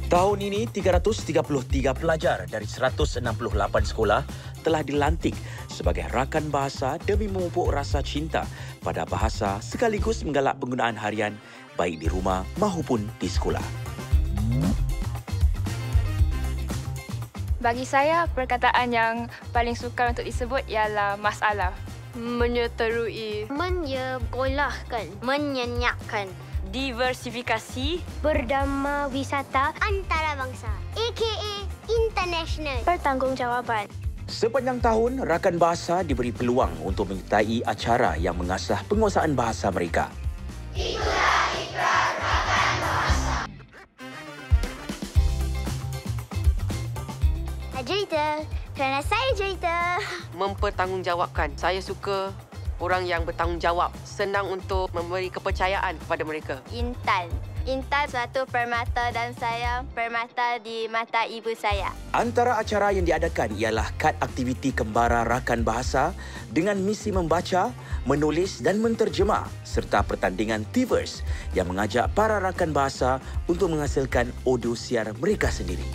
Tahun ini, 333 pelajar dari 168 sekolah telah dilantik sebagai rakan bahasa demi memupuk rasa cinta pada bahasa sekaligus menggalak penggunaan harian baik di rumah maupun di sekolah. Bagi saya, perkataan yang paling sukar untuk disebut ialah masalah. Menyeterui, menyekolahkan, menyenyapkan, diversifikasi, berdama wisata antarabangsa, aka international, pertanggungjawaban. Sepanjang tahun, rakan bahasa diberi peluang untuk menyertai acara yang mengasah penguasaan bahasa mereka. Itulah ikrar rakan bahasa. Cerita, kerana saya cerita. mempertanggungjawabkan. Saya suka orang yang bertanggungjawab, senang untuk memberi kepercayaan kepada mereka. Intan. Intan suatu permata dan saya permata di mata ibu saya. Antara acara yang diadakan ialah kad aktiviti kembara rakan bahasa dengan misi membaca, menulis dan menterjemah serta pertandingan T-Verse yang mengajak para rakan bahasa untuk menghasilkan audio siar mereka sendiri.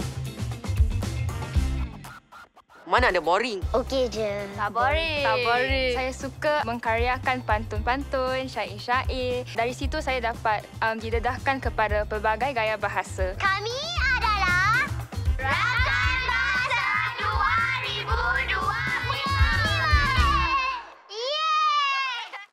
Mana ada boring? Okey je. Tak boring. Tak boring. Saya suka mengkaryakan pantun-pantun, syair-syair. Dari situ saya dapat didedahkan kepada pelbagai gaya bahasa. Kami adalah Rakan Bahasa 2002.